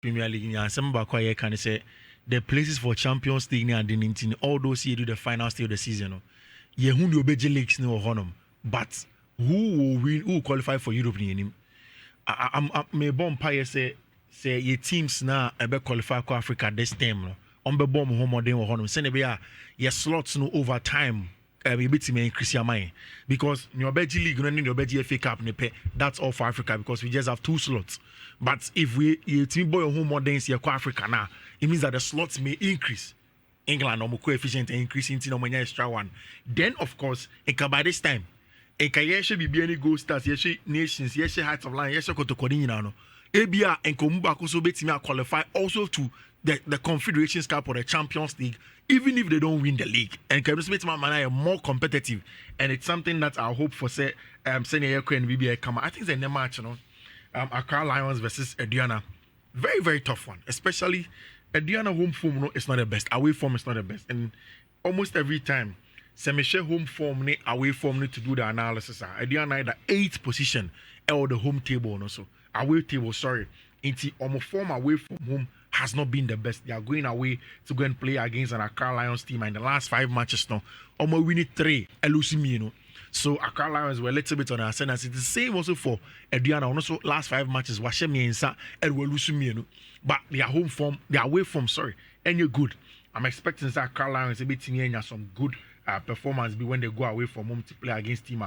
Premier League and some back where can say the places for Champions League and the all those years do the final stage of the season. Yeah, who do obey leagues no honor, but who will win? Who will qualify for Europe? I'm me bomb pie say your teams now ebe qualify for Africa this time. No, on be bomb home or honor. Send be your slots no over time. You beat me increase your mind because your Belgian league and your Belgian FA Cup that's all for Africa because we just have 2 slots. But if you team boy home more days here Africa now, it means that the slots may increase. England or coefficient increasing into no extra one. Then of course, by this time, should be any goal stars, nations, heights of line, Kotoko, ABA and Komuba also bet me qualify also to the Confederations Cup or the Champions League, even if they don't win the league. And can make my man more competitive. And it's something that I hope for say Senior and BBI come. I think it's a match, Accra Lions versus Aduana. Very, very tough one. Especially Aduana home form is not the best. Away form is not the best. And almost every time Semisha home form away form to do the analysis. Aduana the 8th position or the home table also. Away table, sorry. Into almost form away from home has not been the best. They are going away to go and play against an Accra Lions team. And the last 5 matches now, almost winning 3. Elusimi, So Accra Lions were a little bit on our ascendance. It's the same also for Aduana. Also, last 5 matches, Washemi and Elusimi, but their home form, their away form, sorry, and you're good. I'm expecting Accra Lions a bit some good performance when they go away from home to play against team.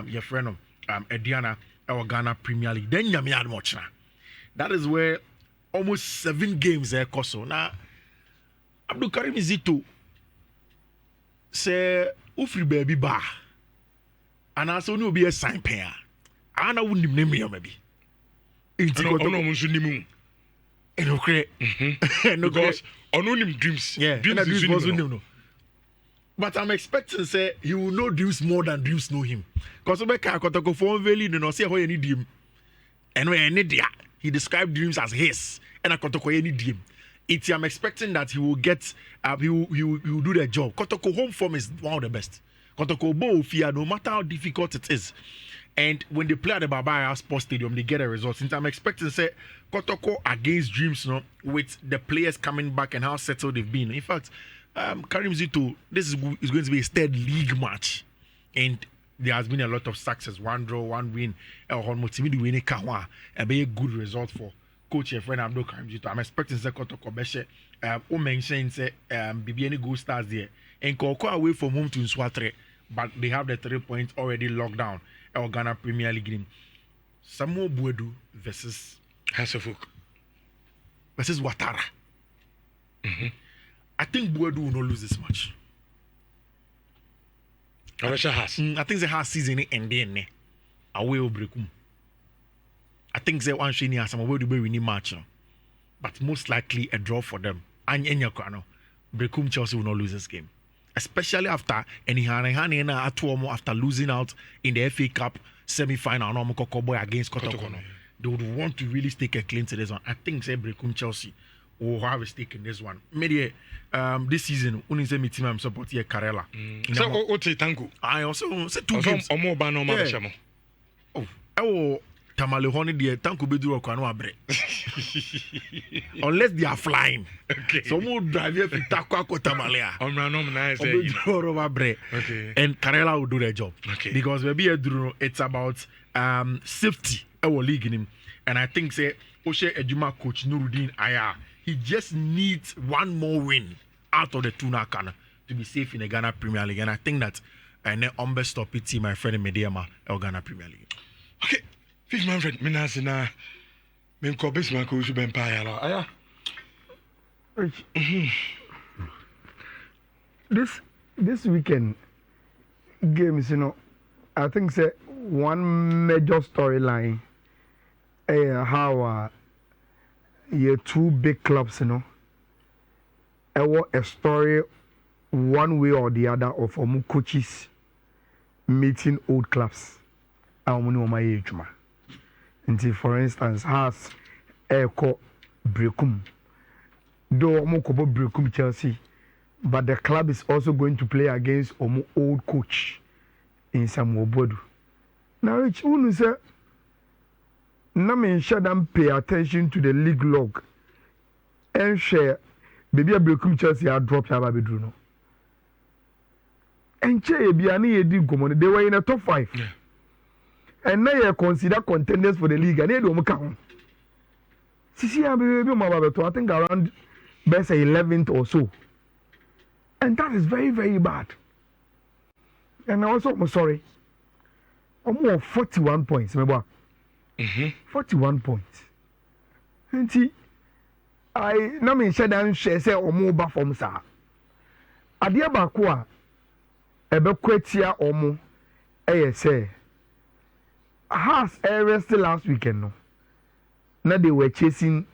Your friend Aduana or Ghana Premier League. Then Yami much now. That is where almost 7 games there Koso. Now Abdul Karim Zito say Ufri baby bar. And also no be a sign pair. I know wouldn't name me maybe. Okay. Because anonymous dreams. Yeah, dreams was no. But I'm expecting to say he will know dreams more than dreams know him. Because Kotoko for Valley, no say how you need him. And when he described dreams as his, and Kotoko need him. I'm expecting that he will get he will do the job. Kotoko home form is one of the best. Kotoko Bo fear no matter how difficult it is. And when they play at the Barbara Sports Stadium, they get a result. Since I'm expecting to say Kotoko against Dreams, with the players coming back and how settled they've been. In fact, Karim Zito, this is going to be a third league match. And there has been a lot of success. 1 draw, 1 win. A very good result for coach and friend Abdul Karim Zito. I'm expecting to say Kotoko Beshe. Who mentioned say BBN good stars there. And Koko away from home to Nswatre. But they have the 3 points already locked down. Our Ghana Premier League game. Samuel Buedu versus Hasefuk versus Ouattara. Mm-hmm. I think Buedu will not lose this match. I think they have season ending. Away Obrekum. I think they want to have some way to be winning match. But most likely a draw for them. And Brekum Chelsea will not lose this game. Especially after after losing out in the FA Cup semi-final against Kotoko. They would want to really stake a claim to this one. I think say Brekum Chelsea will have a stake in this one. Maybe this season, only say my team I'm supporting Karela. So what tango? I also say 2 games. Oh, Tamale honey dear, tanku bedu okwano abre. Unless they are flying. Okay. So more drive here takwa ko Tamalea. Okay. And Karela will do their job. Okay. Because maybe it's about safety our league in him. And I think say Oshe Ejuma coach Nuruddin Aya, he just needs 1 more win out of the 2 Nakana to be safe in the Ghana Premier League. And I think that and then stop it my friend Mediama Ghana Premier League. Okay. Fish man friend, Minasina, Minkobis Manko should be Ayala. This weekend games, I think say one major storyline. How your 2 big clubs, a story one way or the other of coaches meeting old clubs. Until, for instance, has Eko Brekum. Though Omokobo Brekum Chelsea, but the club is also going to play against Omo old coach in Samuel Bodu. Now, it's only say, Namen Shadam pay attention to the league log and share baby a breakum Chelsea a drop ya baby Bruno. And Che Biani did go on, they were in a top 5. Yeah. And now you consider contenders for the league and they don't count. See, I think around best 11th or so. And that is very, very bad. And also, I'm sorry, I'm more 41 points, remember? 41 points. And see, I na me share down share say omo ba from sa. Ade ba ko a ebe kwatia omo say has rest last weekend no. Now they were chasing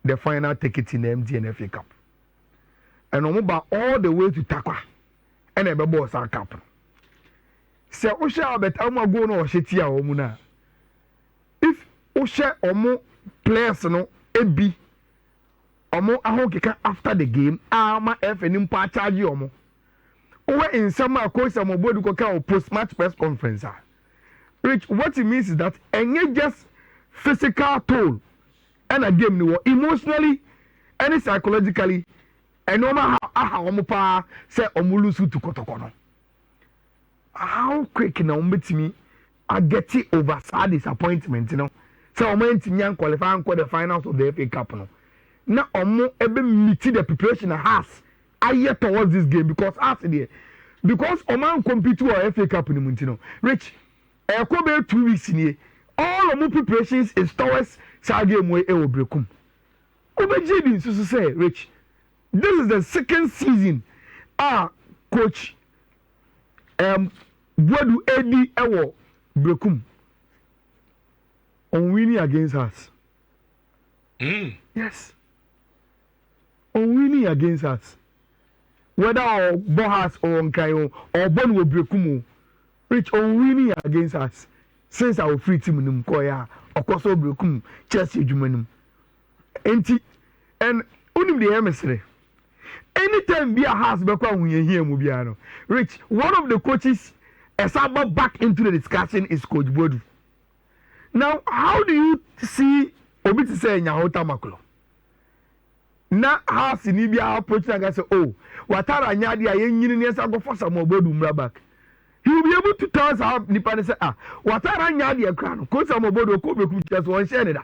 the final ticket in the MTN FA Cup. And omo ba all the way to Takwa. And ebe boss a cup. Se o share bet omo go no hyetia omo na. If o share omo players no ebi omo ahokeka after the game ama FNM pa charge omo owe in some coach some bodu ko ka post match press conference Rich, what it means is that enye just physical toll and a game no emotionally and psychologically and no matter how omo pa say omo lose to Kotoko no how quick na omo betimi I get it over sad disappointment you know so omo ntimi an qualify and the finals of the FA Cup no na omo ebe meet the preparation has aye towards this game because after there because omo compete for FA Cup ni muntino Rich e be 2 weeks ni all omo preparations is towards that game we e wo brekum obeji so say Rich this is the second season coach Bodu Edi ewo brekum on winning against us yes on winning against us. Whether our Bohas or Onkayo or Bon will break Rich on winning against us. Since our free team in Koya or Koso Brekum, Chelsea Jumanum. And only the emissary. Anytime be a house back when you hear Mubiano. Rich, one of the coaches as back into the discussion is Coach Bodu. Now, how do you see Obi to say Nyahota Makolo? Na house ni bia approach na say oh watara nya dia yen nyini ne sa go for some obodu mra back he will be able to tell us how nipa say watara nya dia kra no ko some obodu ko beku just one share da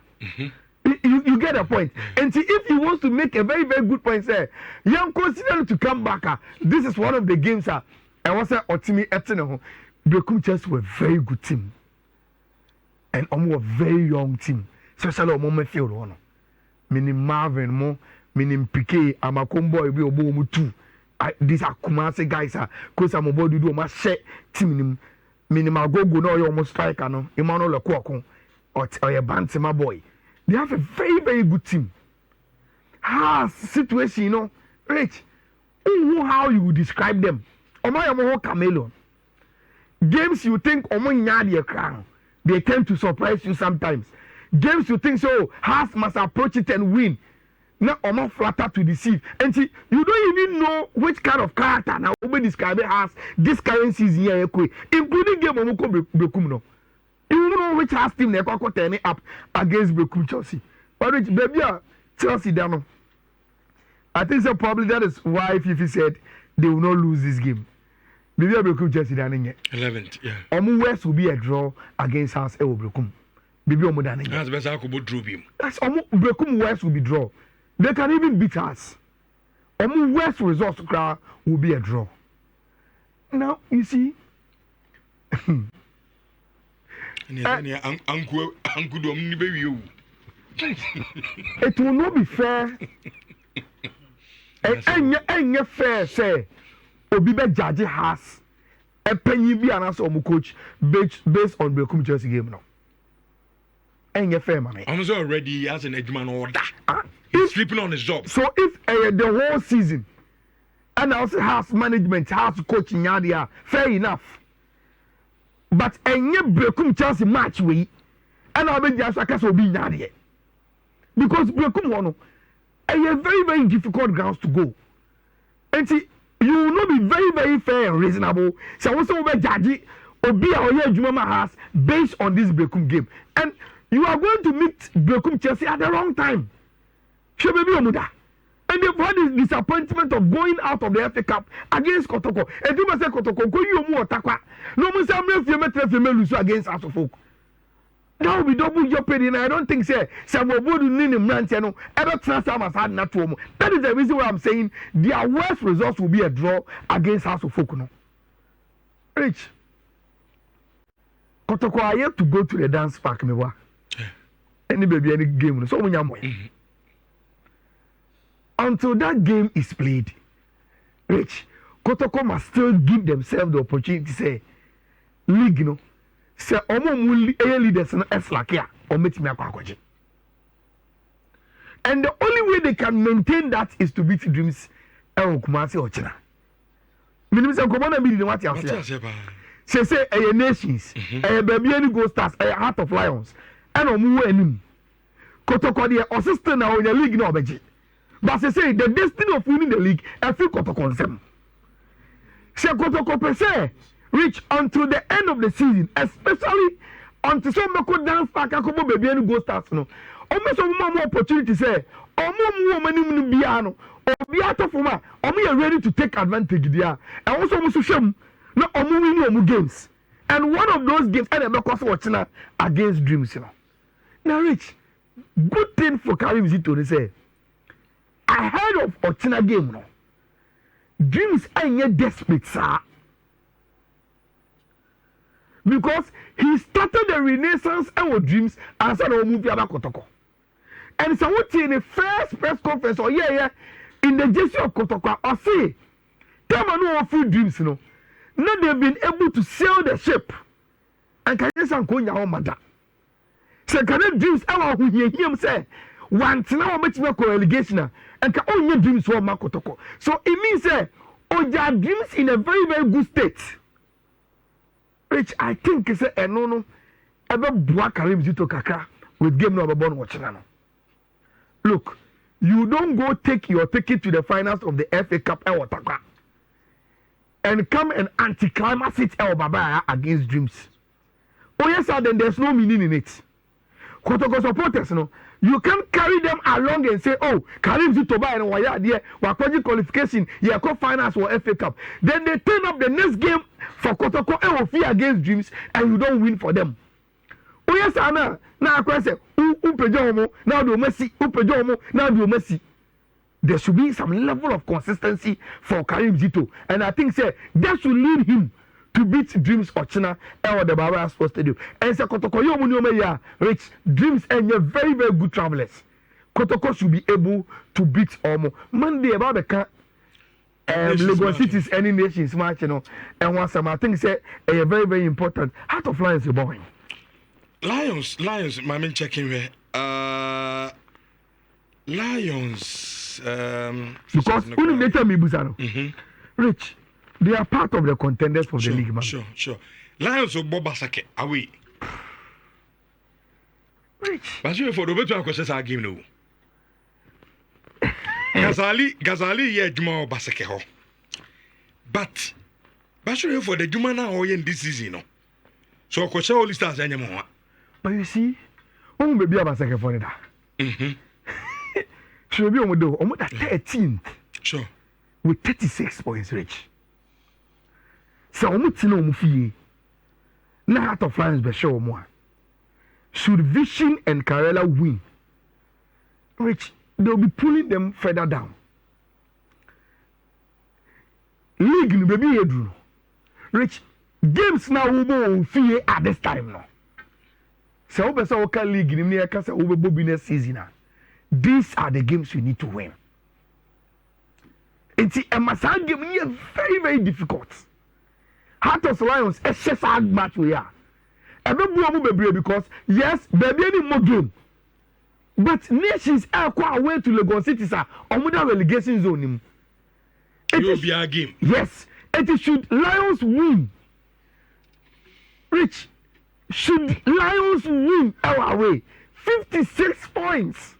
you get the point and see, if he wants to make a very very good point say young consider to come back this is one of the games and was say otimi etene ho beku just were very good team and a very young team especially omo me feel no mini Marvin mo minim PK amakombo ebi obo mu two these are Kumasi guys cause am obo do ma share team nim minimal go no your almost striker no Emmanuel Kwakon or your Bantima boy they have a very very good team situation you know Rich how you would describe them omo chameleon games you think omo nya de crown they tend to surprise you sometimes games you think so must approach it and win now omo flatter to deceive and see you don't even know which kind of character now we describe it as this current season here including game omo ko brekum no you don't know which has team they go turn up against brekum Chelsea but which baby Chelsea down I think so probably that is why Fiifi said they will not lose this game baby brekum Chelsea down in 11th yeah omo West will be a draw against us e brekum baby omo down in that's better ko draw him that's omo brekum West will be draw. They can even beat us. Worst results will be a draw. Now you see. It will not be fair. And fair say Obibe judge has a penny be an answer coach based on the Chelsea game now. And fair man. I'm already as an Edgeman order. He's sleeping on his job. So if the whole season and also has management, has coaching area, fair enough. But any breakum Chelsea match we and I'll be just like us will be nadia. Because breakum one a very, very difficult grounds to go. And see, you will not be very, very fair and reasonable. So also be judge or be our year Jumama has based on this breakum game. And you are going to meet breakum Chelsea at the wrong time. Baby omuda they've had this disappointment of going out of the FA Cup against Kotoko. And you must say Kotoko, go you more takwa. No one say me lose against House of Folk. That will be double jeopardy, and I don't think say Samobodu Nini Mrantiano ever transfer must had not to. That is the reason why I'm saying their worst results will be a draw against House of Folk. No. Rich. Kotoko, I have to go to the dance park, me wa. Any baby, any game, so many more. Until that game is played, Rich, Kotoko must still give themselves the opportunity to say, league, you know, say, leaders and Eslakia, or meet me a. And the only way they can maintain that is to beat Dreams, Kumasi or China. Minister Commander be the what you have say, a nations, a baby, any go stars, a heart of lions, and a move any. Kotoko, the assistant now in the league, no budget. But they say the destiny of winning the league, I feel Kotoko them. Say Kotoko per se reach until the end of the season, especially until some could dance back and come baby and go start. No, almost more opportunity say, more money biano, or biato for ma, or me are ready to take advantage there. And also almost shame, no, or winning games. And one of those games, and I'm not watching against Dreams. You know. Now, Rich, good thing for Karim Zito to say. Ahead of Ochina game, no. Dreams ain't desperate, sir. Because he started the renaissance of Dreams and said, "Oh, move about Kotoko." And so, what in the first press conference, or in the gesture of Kotoko, I say, "Tell me no few Dreams, no. Now they've been able to sail the ship, and can you say, "Konya Omada"? So, can you Dreams? I will hear him say. One now make me relegation and can only Dreams for Makotoko. So it means their Dreams in a very, very good state. Which I think is a no ever Karim Zito Kaka with game number one watching. Look, you don't go take your ticket to the finals of the FA Cup and come and anti-climax it Baba against Dreams. Oh yes, sir, then there's no meaning in it. Kotoko supporters, no. You can't carry them along and say, oh, Karim Zitoba and Waya there, Wakoji qualification, yeah, finals for FA Cup. Then they turn up the next game for Kotoko and Ofia against Dreams, and you don't win for them. Oh yes, Anna. Now I say, Upejomo, now do Messi, Upejomo, now do Messi. There should be some level of consistency for Karim Zito, and I think that should lead him to beat Dreams or China or the Baba Sports Stadium. And say Kotoko Yomunyomeya, Rich Dreams and you're very, very good travelers. Kotoko should be able to beat Omo. Monday about the Lagos cities, any nations match, you know. And once I think say a very, very important. Heart of Lions is boring. Lions, my man checking here. Lions. Because only later me Busano. Rich. They are part of the contenders for the league, man. Sure. Lions of Bobasake away. Rich. But you for the better questions I give no. Gazali, yeah, Juma Basake ho. But you for the Juma now in this season, no. So, Coach all the stars anymore. But you see, who may be a Basake for that? Should be on the 13th. Sure. With 36 points, Rich. So Omutino Mufi na Heart of Lions be show more. Should Vision and Karela win, Rich, they'll be pulling them further down. League no baby Edru. Rich, games now will be at this time now. So we say okay league ni e ka say we be next season. These are the games we need to win. It's a massive game very, very difficult. Heart of Lions, a hard match we are. Because yes, baby any more game. But nations are quite away to Lagos cities are on the relegation zone. It will be a game. Yes, it should Lions win. Rich, should Lions win our way? 56 points.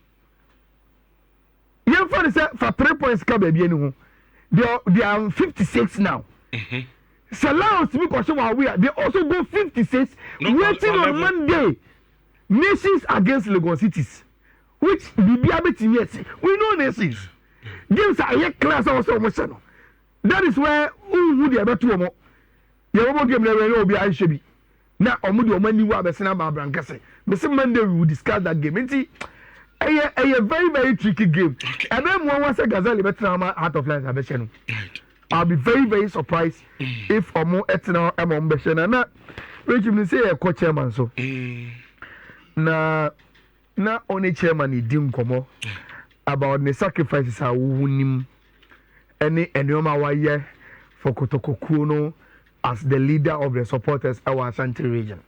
You for 3 points, they are 56 now. So Lions to be question they also go 56, waiting on Monday. Nations against Lagos cities, which we know nations. games are a class also almost no. That is where who the other two omo. You omo game na we obi an shebi. Na omo the omo ni wa be sena ba brankase. Me say Monday we will discuss that game. Nti a very very tricky game. And then one was a Gazelle better out of line abeshenu. I'll be very very surprised if omo etna emo mbeshena na which me say a co-chairman so. Na only chairman is doing komo about the sacrifices are winning any enyoma waye for Kotoko Kuno as the leader of the supporters our Ashanti region.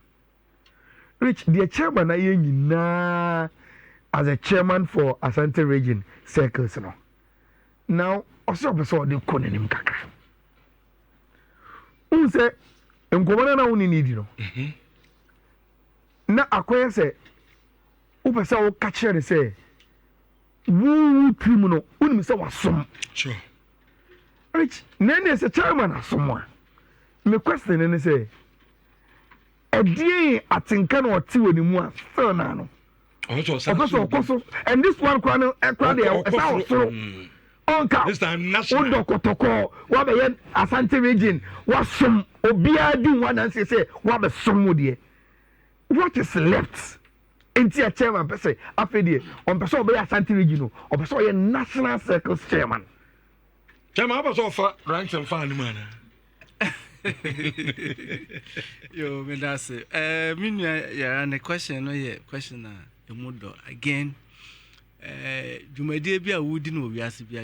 Rich, the chairman na as a chairman for Ashanti region circles no. Now also person dey kone nim kakra. Unse enkomana na uni need no. Na akoye say upesa wo ka kire say wo team no uni say wasom. Sure. Rich, nene is a chairman asomwa. Me question nene say edie atinka na oti woni mu a still na no. Also, and this one crown Onka this time national Kotoko what be Asante region what some obia do one and say what be some there what is left enti a chairman per se afedie on person be Asante region or person national circles chairman about offer ranks and fan man. Yo, me that's it. Yeah, and the question no yeah question na emudo again. Jumadi bia wudi no wiase bia